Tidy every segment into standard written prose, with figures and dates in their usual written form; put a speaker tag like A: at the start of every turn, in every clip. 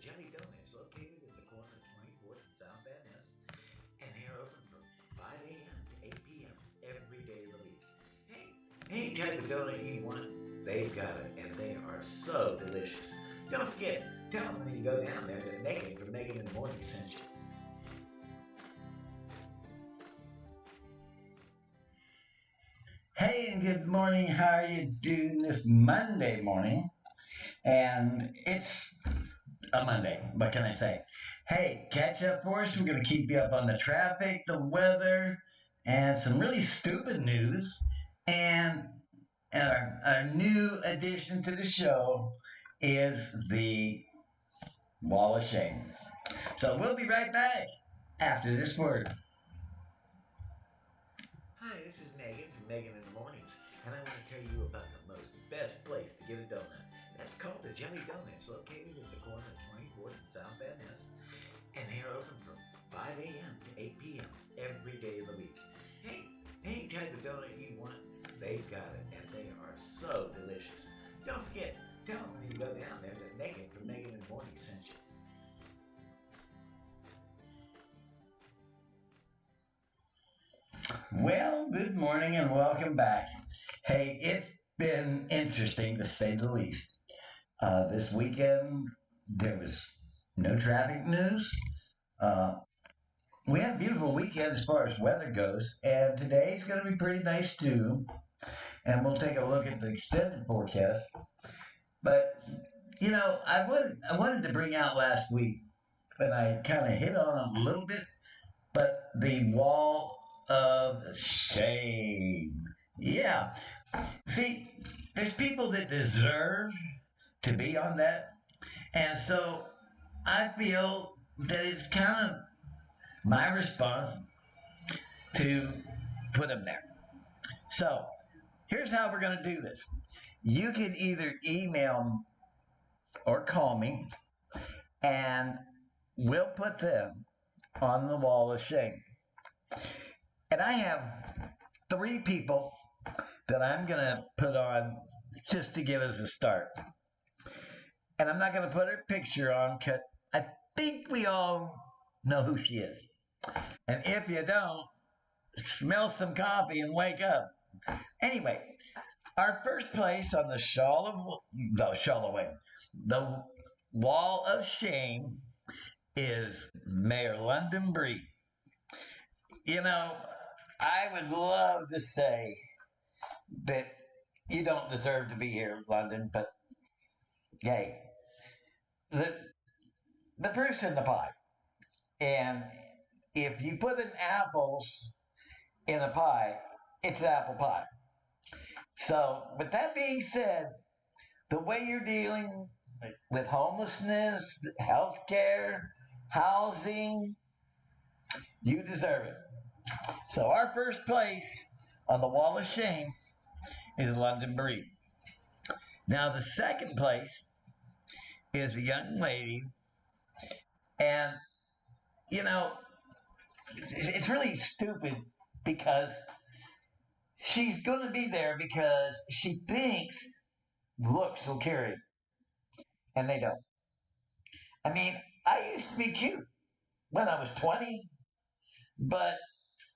A: Jelly Donuts, located at the corner of 24th and South Van Ness, and they're open from 5 a.m. to 8 p.m. every day of the week. Hey, any type of donut you want, they've got it, and they are so delicious. Don't forget, tell them when you go down there that Megan from Megan in the Morning sent you. Hey, and good morning. How are you doing this Monday morning? And it's a Monday. What can I say? Hey, catch up for us. We're going to keep you up on the traffic, the weather, and some really stupid news. And our new addition to the show is the Wall of Shame. So we'll be right back after this word. Hi, this is Megan from Megan in the Mornings, and I want to tell you about the most best place to get a donut. That's called the Jelly Donuts, located at the corner of 24th and South Van Ness, and they are open from 5 a.m. to 8 p.m. every day of the week. Hey, any type of donut you want, they've got it, and they are so delicious. Don't forget, tell them when you go down there that Megan from Megan in the Morning sent you. Well, good morning and welcome back. Hey, it's been interesting to say the least. This weekend, there was no traffic news. Uh, we had a beautiful weekend as far as weather goes, and today's going to be pretty nice too. And we'll take a look at the extended forecast. But I wanted to bring out last week, and I kind of hit on it a little bit, but the wall of shame. Yeah. See, there's people that deserve to be on that. And so I feel that it's kind of my response to put them there. So here's how we're going to do this. You can either email or call me, and we'll put them on the wall of shame. And I have three people that I'm going to put on just to give us a start. And I'm not going to put her picture on because I think we all know who she is. And if you don't, smell some coffee and wake up. Anyway, our first place on the the wall of shame is Mayor London Breed. You know, I would love to say that you don't deserve to be here, London, but hey, the the proof's in the pie. And if you put an apples in a pie, it's apple pie. So, with that being said, the way you're dealing with homelessness, healthcare, housing, you deserve it. So, our first place on the wall of shame is London Breed. Now, the second place is a young lady, and you know, it's really stupid because she's going to be there because she thinks looks will carry, and they don't. I mean, I used to be cute when I was 20, but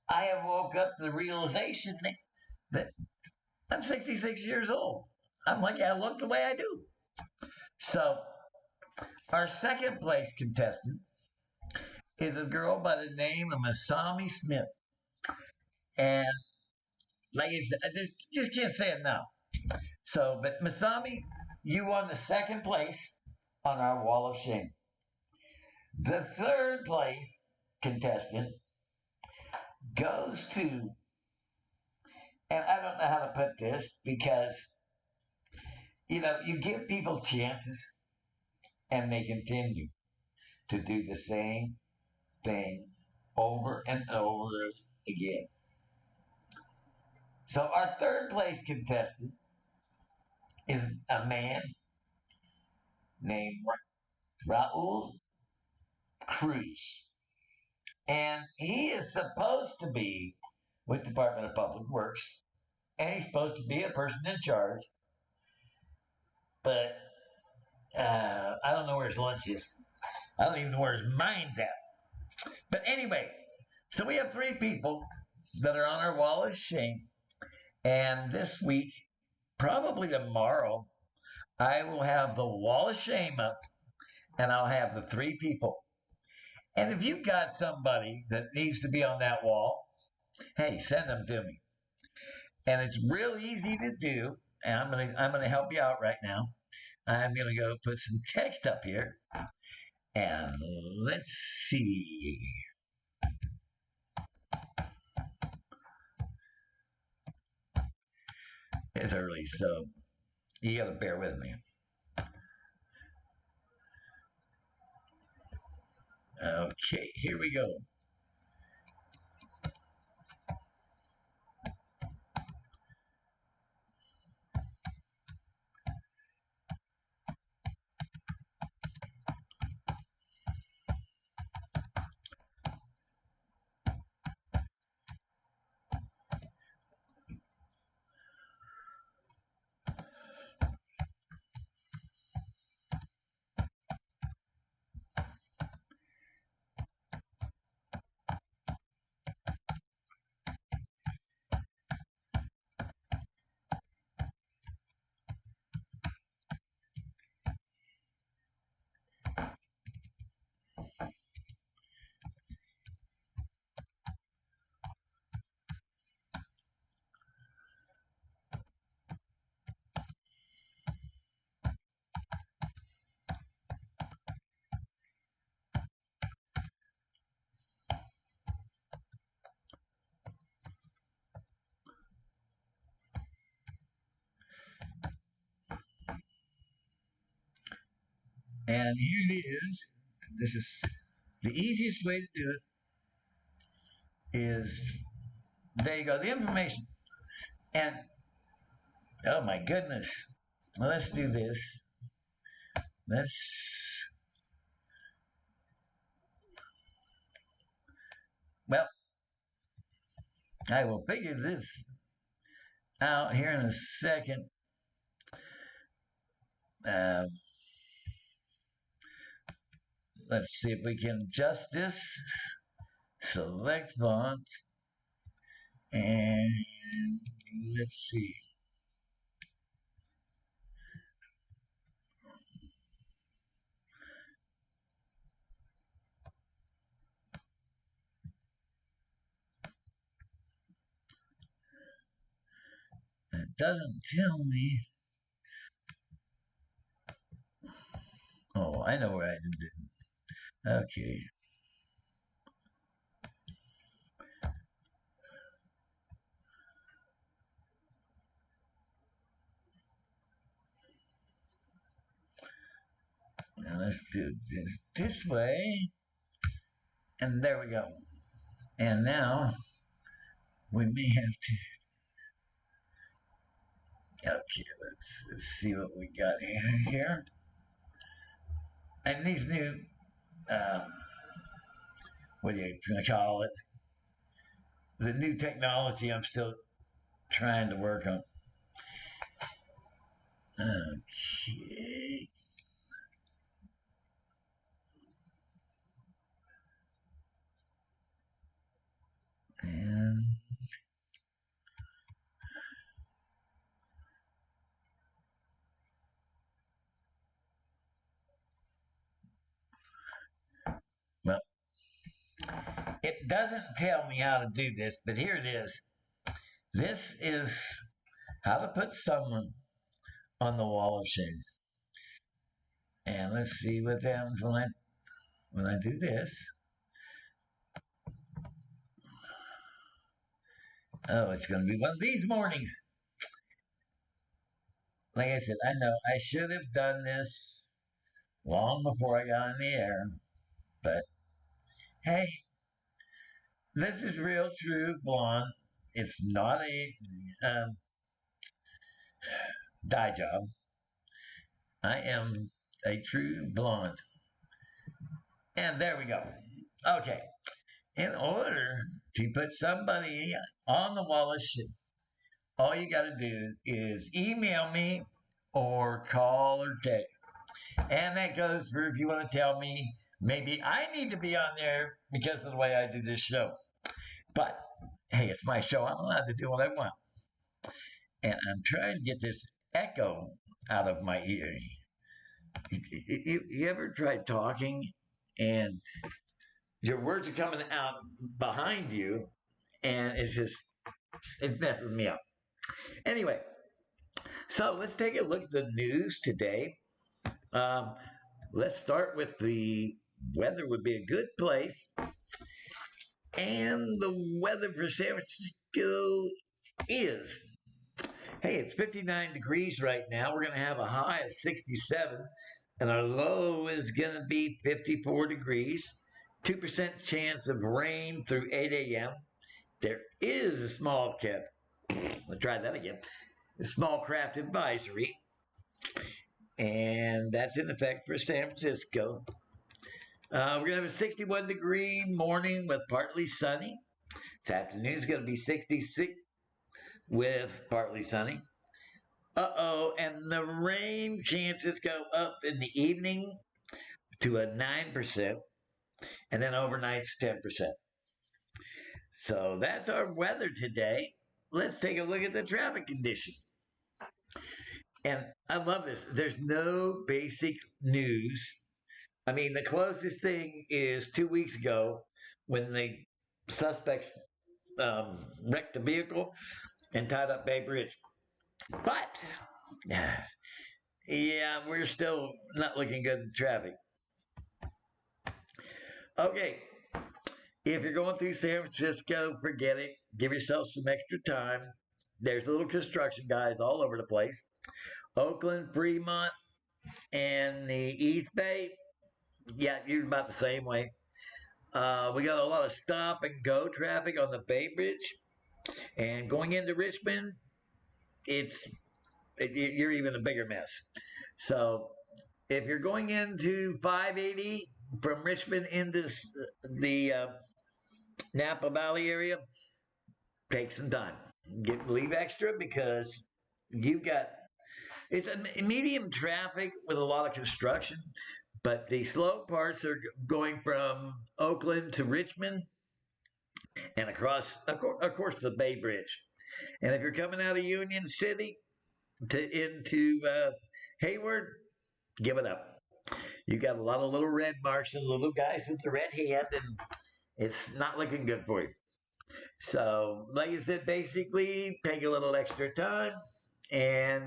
A: I have woke up to the realization that I'm 66 years old. I'm like, I look the way I do. So, our second place contestant is a girl by the name of Masami Smith. And like I said, I just can't say it now. So, but Masami, you won the second place on our wall of shame. The third place contestant goes to, and I don't know how to put this because, you give people chances and they continue to do the same thing over and over again. So our third place contestant is a man named Raul Cruz. And he is supposed to be with Department of Public Works, and he's supposed to be a person in charge. But I don't know where his lunch is. I don't even know where his mind's at. But anyway, so we have three people that are on our wall of shame. And this week, probably tomorrow, I will have the wall of shame up and I'll have the three people. And if you've got somebody that needs to be on that wall, hey, send them to me. And it's real easy to do. And I'm gonna help you out right now. I'm gonna go put some text up here. And let's see. It's early, so you gotta bear with me. Okay, here we go. And here it is. This is the easiest way to do it is there you go, the information. And oh my goodness. Let's do this. Let's well, I will figure this out here in a second. Uh, let's see if we can adjust this. Select font. And let's see. It doesn't tell me. Oh, I know where I did it. Okay. Now let's do this way. And there we go. And now we may have to. Okay, let's see what we got here. And these new, um, what do you call it? The new technology I'm still trying to work on. Okay. And well, it doesn't tell me how to do this, but here it is. This is how to put someone on the wall of shame. And let's see what happens when I do this. Oh, it's going to be one of these mornings. Like I said, I know I should have done this long before I got in the air, but hey, this is real, true blonde. It's not a dye job. I am a true blonde. And there we go. Okay. In order to put somebody on the wall of shit, all you got to do is email me or call or text. And that goes for if you want to tell me maybe I need to be on there because of the way I do this show. But hey, it's my show. I'm allowed to do what I want. And I'm trying to get this echo out of my ear. You ever tried talking and your words are coming out behind you and it messes me up. Anyway, so let's take a look at the news today. Um, let's start with the weather would be a good place. And the weather for San Francisco is, hey, it's 59 degrees right now. We're going to have a high of 67, and our low is going to be 54 degrees. 2% chance of rain through 8 a.m. There is a small cap. Let's try that again. A small craft advisory, and that's in effect for San Francisco. We're going to have a 61-degree morning with partly sunny. This afternoon is going to be 66 with partly sunny. And the rain chances go up in the evening to a 9%, and then overnight's 10%. So that's our weather today. Let's take a look at the traffic condition. And I love this. There's no basic news. I mean, the closest thing is 2 weeks ago when the suspects wrecked a vehicle and tied up Bay Bridge. But, yeah, we're still not looking good in traffic. Okay, if you're going through San Francisco, forget it. Give yourself some extra time. There's little construction guys all over the place. Oakland, Fremont, and the East Bay, yeah, you're about the same way. We got a lot of stop and go traffic on the Bay Bridge, and going into Richmond, you're even a bigger mess. So if you're going into 580 from Richmond into the Napa Valley area, take some time. Leave extra because you've got it's a medium traffic with a lot of construction, but the slow parts are going from Oakland to Richmond and across, of course, the Bay Bridge. And if you're coming out of Union City into Hayward, give it up. You got a lot of little red marks and little guys with the red hand, and it's not looking good for you. So, like I said, basically, take a little extra time and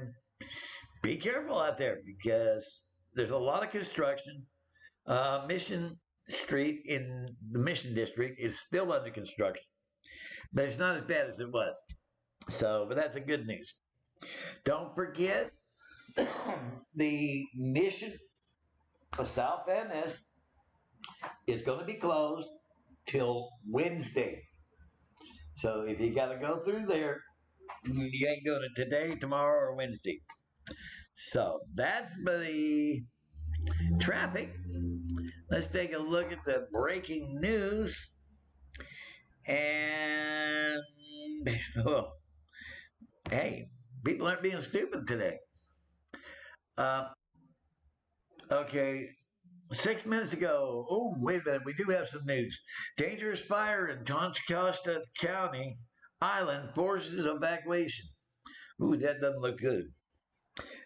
A: be careful out there because there's a lot of construction. Mission Street in the Mission District is still under construction, but it's not as bad as it was. So, but that's a good news. Don't forget the Mission South MS is going to be closed till Wednesday. So if you got to go through there, you ain't doing it today, tomorrow, or Wednesday. So that's the traffic. Let's take a look at the breaking news. And oh, hey, people aren't being stupid today. Uh, okay, 6 minutes ago. Oh, wait a minute. We do have some news. Dangerous fire in Contra Costa County Island forces evacuation. Ooh, that doesn't look good.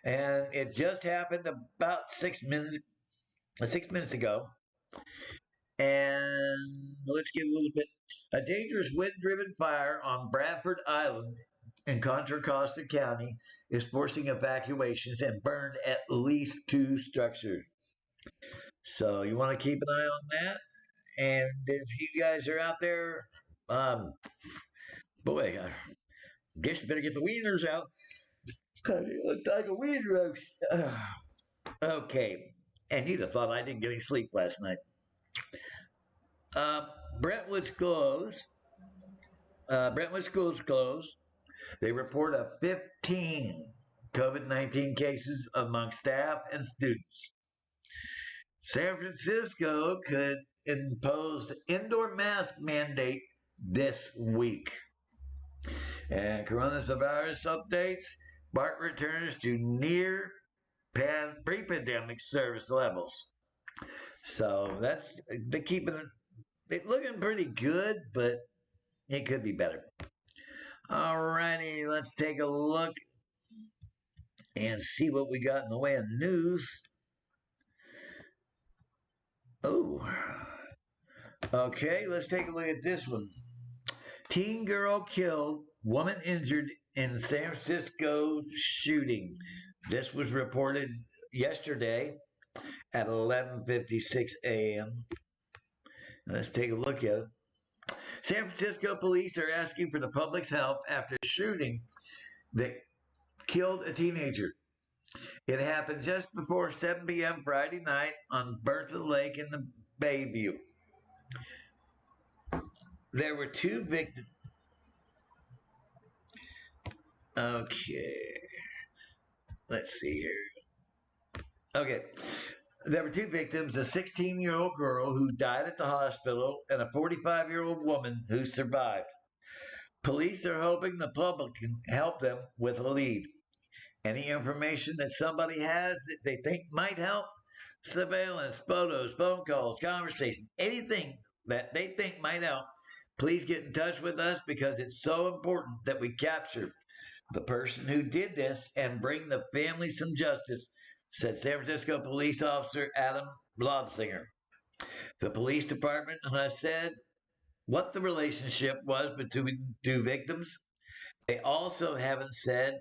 A: And it just happened about 6 minutes ago. And let's get a little bit. A dangerous wind-driven fire on Bradford Island in Contra Costa County is forcing evacuations and burned at least two structures. So you want to keep an eye on that. And if you guys are out there, um, boy, I guess you better get the wieners out. It looks like a wiener roast. Okay. And you'd have thought I didn't get any sleep last night. Uh, Brentwood schools. Brentwood schools closed. They report a 15 COVID-19 cases among staff and students. San Francisco could impose indoor mask mandate this week. And coronavirus updates. BART returns to near pre-pandemic service levels. So they're keeping it looking pretty good, but it could be better. Alrighty, let's take a look and see what we got in the way of news. Oh, okay, let's take a look at this one. Teen girl killed, woman injured in San Francisco shooting. This was reported yesterday at 11:56 a.m. Let's take a look at it. San Francisco police are asking for the public's help after a shooting that killed a teenager. It happened just before 7 p.m. Friday night on Bertha Lake in the Bayview. There were two victims. Okay, let's see here. Okay, there were two victims, a 16-year-old girl who died at the hospital and a 45-year-old woman who survived. Police are hoping the public can help them with a lead. Any information that somebody has that they think might help, surveillance, photos, phone calls, conversations, anything that they think might help, please get in touch with us because it's so important that we capture the person who did this and bring the family some justice, said San Francisco police officer Adam Blobsinger. The police department has said what the relationship was between two victims. They also haven't said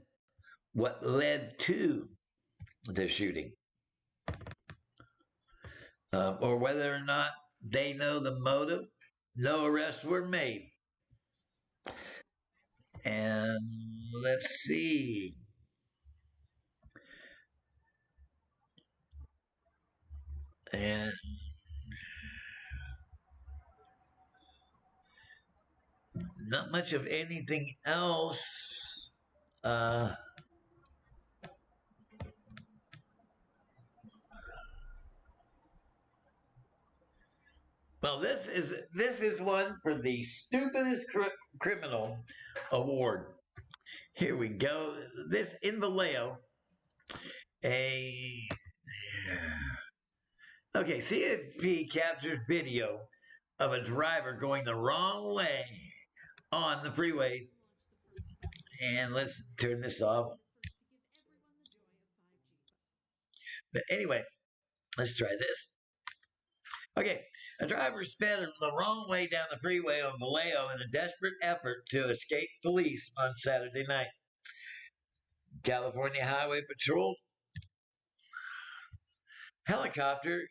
A: what led to the shooting, or whether or not they know the motive. No arrests were made. And let's see. And not much of anything else. Uh, well, this is one for the stupidest criminal award. Here we go. This in Vallejo, a okay, CNP captures video of a driver going the wrong way on the freeway. And let's turn this off. But anyway, let's try this. Okay, a driver sped the wrong way down the freeway on Vallejo in a desperate effort to escape police on Saturday night. California Highway Patrol helicopter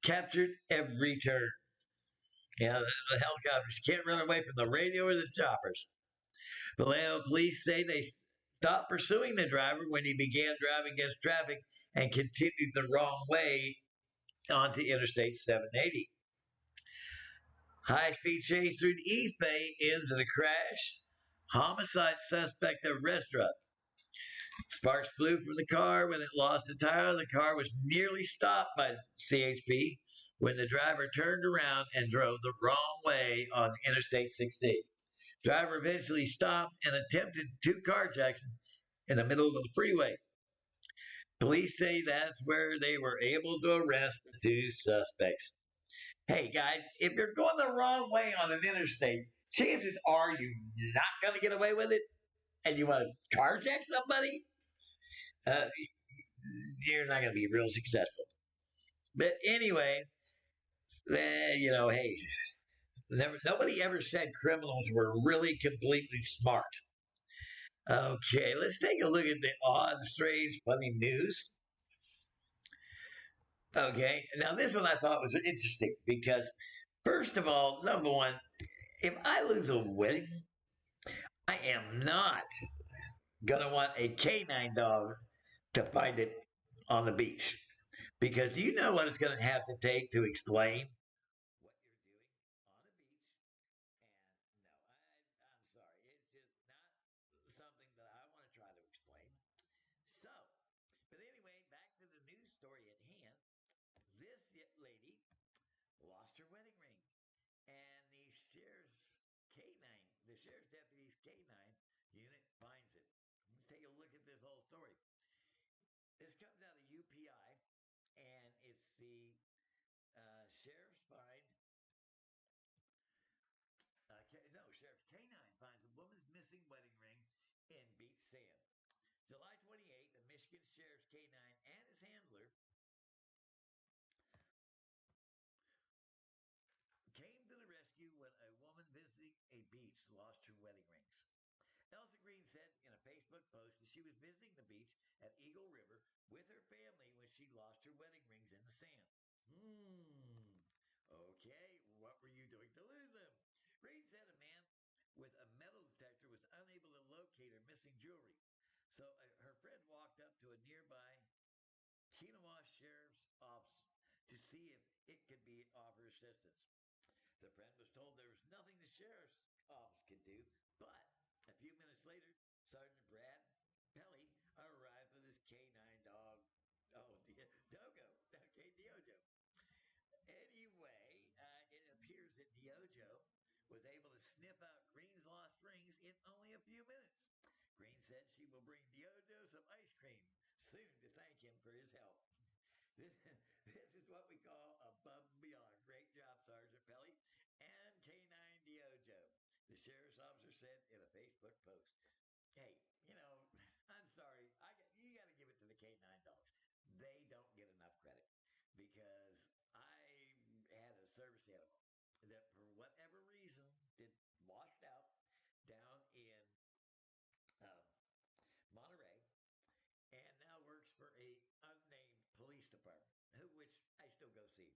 A: captured every turn. Yeah, the helicopters can't run away from the radio or the choppers. Vallejo police say they stopped pursuing the driver when he began driving against traffic and continued the wrong way onto Interstate 780. High speed chase through the East Bay ends in a crash. Homicide suspect at restaurant. Sparks flew from the car when it lost a tire. The car was nearly stopped by CHP when the driver turned around and drove the wrong way on Interstate 60. Driver eventually stopped and attempted two carjacks in the middle of the freeway. Police say that's where they were able to arrest the two suspects. Hey guys, if you're going the wrong way on an interstate, chances are you're not going to get away with it, and you want to carjack somebody, uh, you're not going to be real successful. But anyway, hey, nobody ever said criminals were really completely smart. Okay, let's take a look at the odd, strange, funny news. Okay, now this one I thought was interesting because, first of all, number one, if I lose a wedding, I am not gonna want a canine dog to find it on the beach because do you know what it's gonna have to take to explain what you're doing on the beach? And no, I'm sorry, it's just not something that I want to try to explain. So, but anyway, back to the news story at hand. This lady lost her wedding ring, and the sheriff's deputy's K9 unit finds it. Let's take a look at this whole story. This comes out of see. Sheriff's find no, Sheriff K9 finds a woman's missing wedding ring in beach sand. July 28th, the Michigan Sheriff's K9 and his handler came to the rescue when a woman visiting a beach lost her wedding rings. Elsa Green said in a Facebook post that she was visiting the beach at Eagle River with her family when she lost her wedding rings in the sand. Okay, what were you doing to lose them? Green said a man with a metal detector was unable to locate her missing jewelry. So her friend walked up to a nearby Kinawa Sheriff's Office to see if it could be offer assistance. The friend was told there was nothing the sheriff's office could do, but a few minutes later, Sergeant Brad Pelly arrived with his K9 dog. Oh, Dogo. Okay, Diojo. Anyway, it appears that Diojo was able to sniff out Green's lost rings in only a few minutes. Green said she will bring Diojo some ice cream soon to thank him for his help. This, this is what we call above and beyond. Great job, Sergeant Pelly and K9 Diojo, the sheriff's officer said in a Facebook post. Hey, I'm sorry. You got to give it to the K9 dogs. They don't get enough credit because I had a service animal that, for whatever reason, did washed out down in um, Monterey, and now works for a unnamed police department, which I still go see.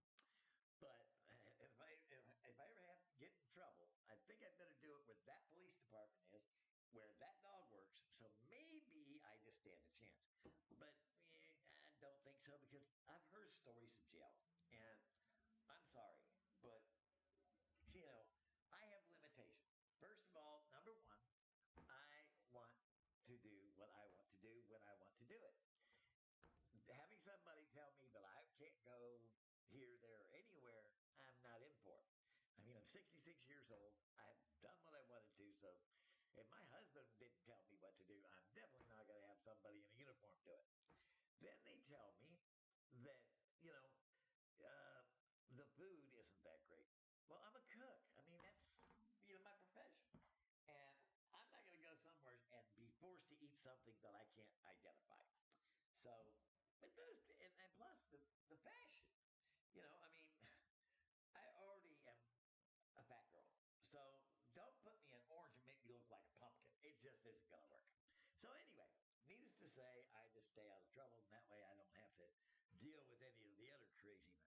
A: But if I ever have to get in trouble, I think I'd better do it where that police department is, where that dog works. So maybe I just stand a chance. But I don't think so because I've heard stories of jail, and I'm sorry, but you know, I have limitations. First of all, number one, I want to do what I want to do when I want to do it. Having somebody tell me that I can't go here, there, or anywhere, I'm not in for it. I mean, I'm 66 years old. I've done what I wanted to. So if my husband didn't tell me what to do, I'm definitely not going to have somebody in a uniform do it. Then they tell me that, uh, the food isn't that great. Well, I'm a cook. I mean, that's, my profession. And I'm not going to go somewhere and be forced to eat something that I can't identify. So, but those, and plus the fashion, I mean, I already am a fat girl. So don't put me in orange and make me look like a pumpkin. It just isn't going to work. So anyway, needless to say, I just stay out of trouble, and that way I don't have to deal with any of the other craziness.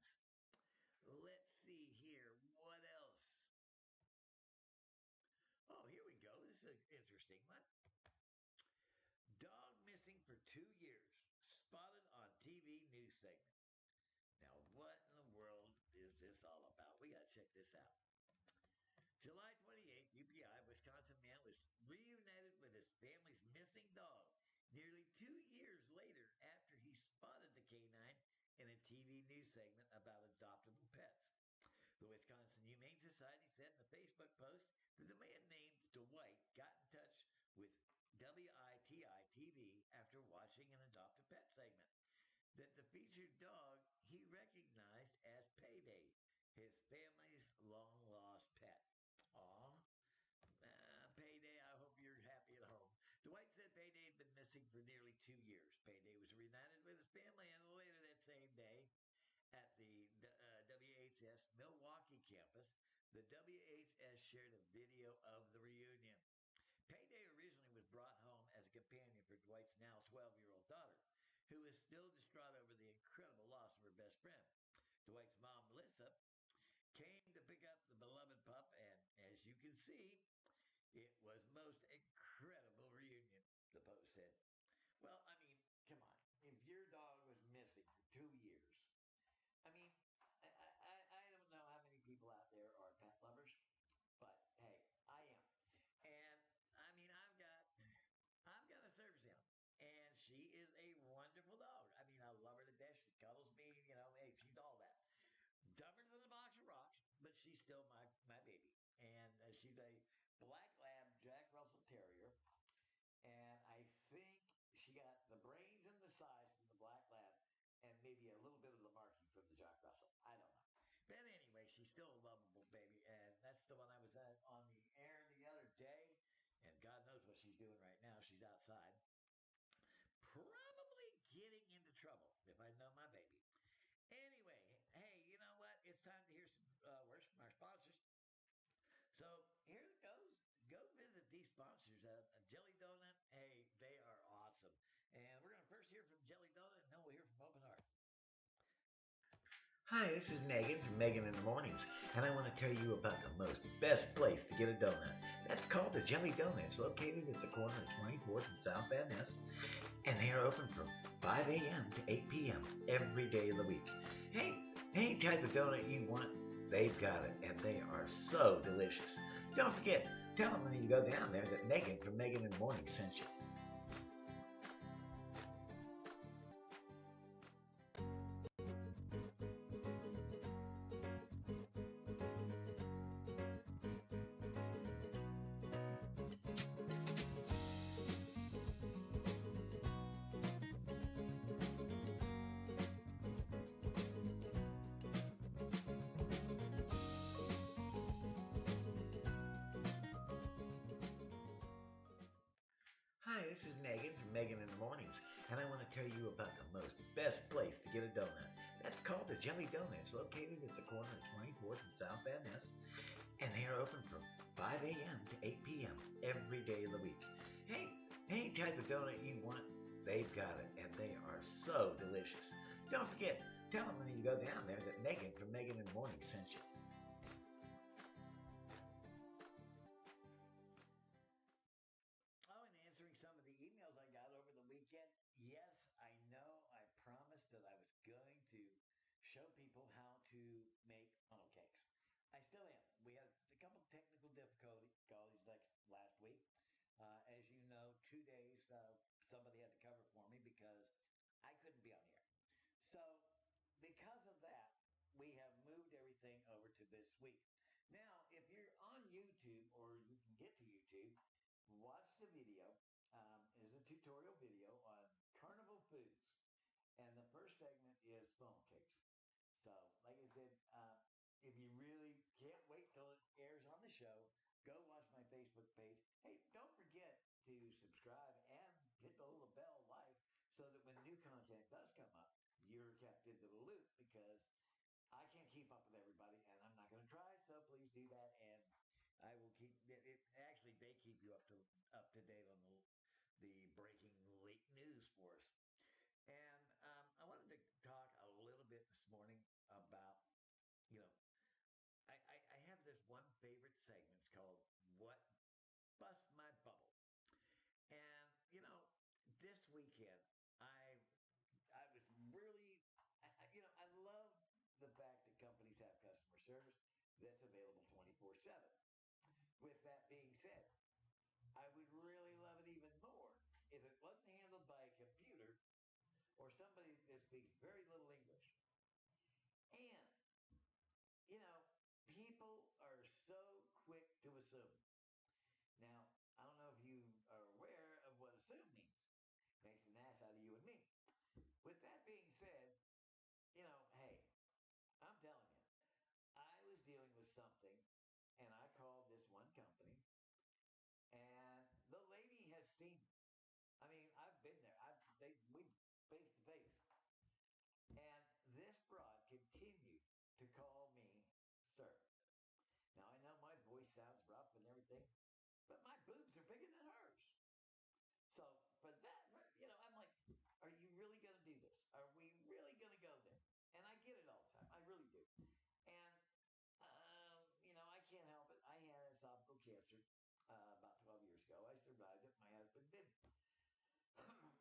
A: Let's see here. What else? Oh, here we go. This is an interesting one. Dog missing for 2 years, spotted on TV news segment. Now, what in the world is this all about? We got to check this out. July 28th, UPI, Wisconsin man was reunited with his family's missing dog nearly 2 years later after he spotted the canine in a TV news segment about adoptable pets. The Wisconsin Humane Society said in a Facebook post that the man named Dwight got in touch with WITI TV after watching an adopt a pet segment that the featured dog he recognized as Payday, his family's long lost pet. Aw, Payday, I hope you're happy at home. Dwight said Payday had been missing for nearly 2 years. Payday was reunited with his family, and later that same day, at the WHS Milwaukee campus, the WHS shared a video of the reunion. Payday originally was brought home as a companion for Dwight's now 12-year-old daughter, who is still distraught over the incredible loss of her best friend. Dwight's mom, Melissa, came to pick up the beloved pup, and as you can see, it was most incredible reunion, the post said. Well, I mean, come on. If your dog was missing for 2 years, I mean, I don't know how many people out there are pet lovers, but hey, I am. And I mean, I've got a service animal, and she is a wonderful dog. I mean, I love her to death. She cuddles me, hey, she's all that. Dumber than a box of rocks, but she's still my baby. And she's a black lab Jack Russell Terrier, and I think she got the brains and the size from the black lab, and maybe a little bit of the marking from the Jack Russell. I don't know. But anyway, she's still a lovable baby, and that's the one I was at on the air the other day. And God knows what she's doing right now. She's outside, probably getting into trouble if I know my baby. Anyway, hey, you know what? It's time to hear some words from our sponsors. So here it goes. Go visit these sponsors at Jelly Donut. Hey, they are awesome. And we're going to first hear from Jelly Donut, and then we'll hear from Open Heart.
B: Hi, this is Megan from Megan in the Mornings, and I want to tell you about the most best place to get a donut. That's called the Jelly Donut. It's located at the corner of 24th and South Van Ness, and they are open from 5 a.m. to 8 p.m. every day of the week. Hey, any type of donut you want, they've got it, and they are so delicious. Don't forget, tell them when you go down there that Megan from Megan in the Morning sent you. Hi, this is Megan from Megan in the Mornings, and I want to tell you about the most best place to get a donut. That's called the Jelly Donut. It's located at the corner of 24th and South Van Ness, and they are open from 5 a.m. to 8 p.m. every day of the week. Hey, any type of donut you want, they've got it, and they are so delicious. Don't forget, tell them when you go down there that Megan from Megan in the Morning sent you.
A: Oh, and answering some of the emails I got over the weekend. Yes, I know I promised that I was going to show people how to make funnel cakes. I still am. We had a couple of technical difficulties last week. As you know, 2 days somebody had to cover for me because I couldn't be on the air. So, because of that, we have moved everything over to this week. Now, if you're on YouTube or you can get to YouTube, watch the video. Is a tutorial video on carnival foods, and the first segment is funnel cakes. So, like I said, if you really can't wait till it airs on the show, go watch my Facebook page. Hey, don't forget to subscribe and hit the little bell like so that when new content does come up, you're kept into the loop because I can't keep up with everybody and I'm not going to try. So please do that. And I will keep it. Actually, they keep you up to date on the breaking late news for us. And I wanted to talk a little bit this morning about, you know, I have this one favorite segment. It's called What Bust My Bubble. And, this weekend, I I was really, I love the fact that companies have customer service that's available 24/7. With that being said, I would really love it even more if it wasn't handled by a computer or somebody that speaks very little English. And, you know, people are so quick to assume. Now, I don't know if you are aware of what assume means. Makes an ass out of you and me. With that being said, hey, I'm telling you, I was dealing with something and I called this one company and the lady has seen me. I mean, I've been there. We face to face. And this broad continued to call me sir. Now I know my voice sounds rough and everything, but my boobs are bigger than hers. So for that, I'm like, are you really going to do this? Are we really going to go there? And I get it all the time. I really do. And, I can't help it. I had esophageal cancer about 12 years ago. I survived it. My husband did.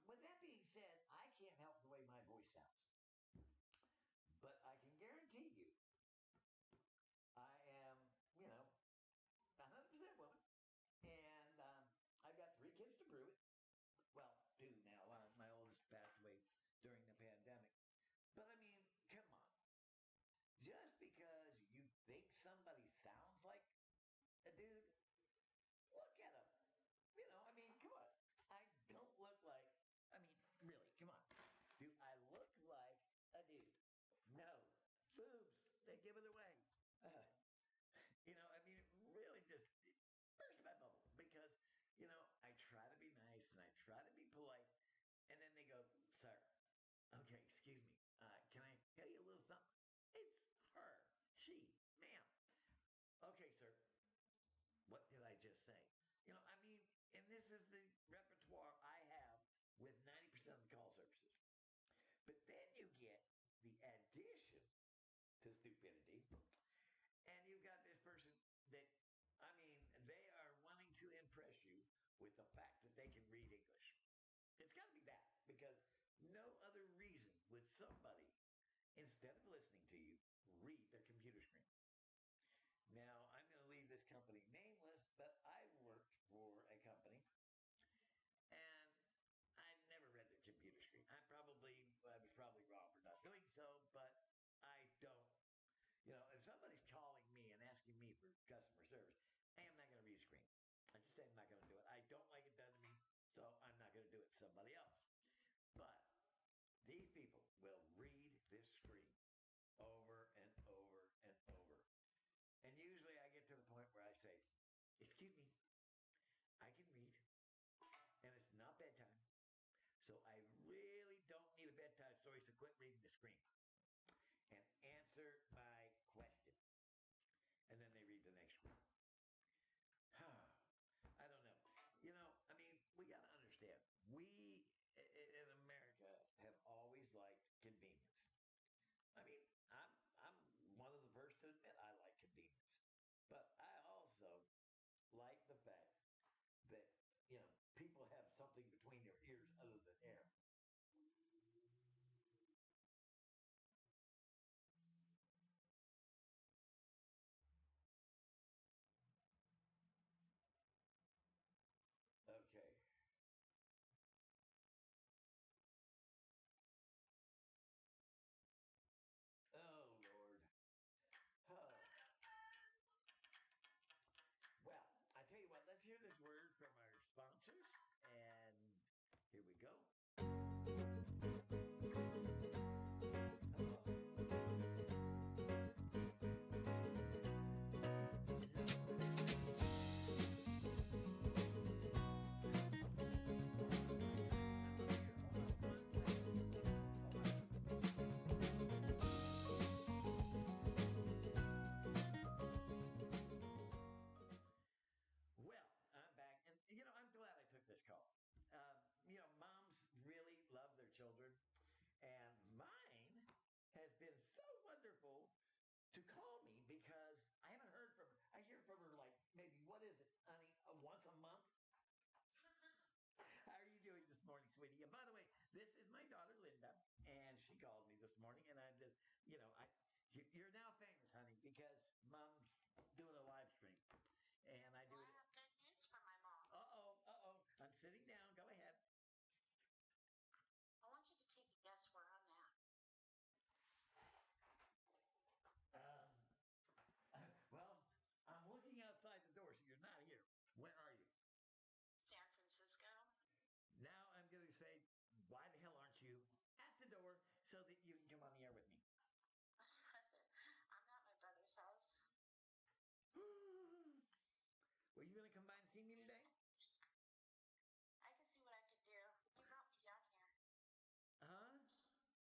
A: With that being said, I can't help the way my voice sounds. But I can guarantee you, I am, 100% woman. And I've got 3 kids to prove it. Well, 2 now. My oldest passed away during the pandemic. But I mean, come on. Just because you think somebody sounds like a dude say. I mean, and this is the repertoire I have with 90% of the call services. But then you get the addition to stupidity, and you've got this person that, I mean, they are wanting to impress you with the fact that they can read English. It's got to be that because no other reason would somebody, instead of listening to you, read their computer screen. Now, I'm going to leave this company nameless, but I worked for a company and I never read their computer screen. I was probably wrong for not doing so, but I don't. If somebody's calling me and asking me for customer service, I am not going to read a screen. I just say I'm not going to do it. I don't like it done to me, so I'm not going to do it to somebody else. But these people will read this screen over and over and over. And usually I get to the point where I say, excuse me, I can read, and it's not bedtime. So I really don't need a bedtime story, so quit reading the screen and answer my question. And then they read the next screen. I don't know. I mean, we got to understand. We in America have always liked convenience. I mean, I'm one of the first to admit I like convenience, but I also like the fact that people have something between their ears other than air. Okay. Oh Lord. Huh. Well, I tell you what. Let's hear this word from our sponsors, and here we go. Hello. Well, I'm back, and I'm glad I took this call. Moms really love their children, and mine has been so wonderful to call me because I haven't heard from her. I hear from her like maybe what is it, honey, once a month. How are you doing this morning, sweetie? And by the way, this is my daughter Linda, and she called me this morning, and I just, you're now famous, honey, because mom's doing a live stream, and I do. Well, I have good news for my mom. I'm sitting down. Go ahead. I want you to take a guess where I'm at. Well, I'm looking outside the door, so you're not here. Where are you? San Francisco. Now I'm going to say, why the hell aren't you at the door so that you can come on the air with me? I'm at my brother's house. Were you going to come by and see me today? I can see what I could do. He brought me down here. Huh?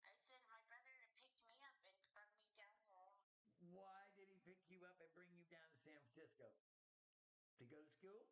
A: I said my brother picked me up and brought me down here. Why did he pick you up and bring you down to San Francisco? To go to school?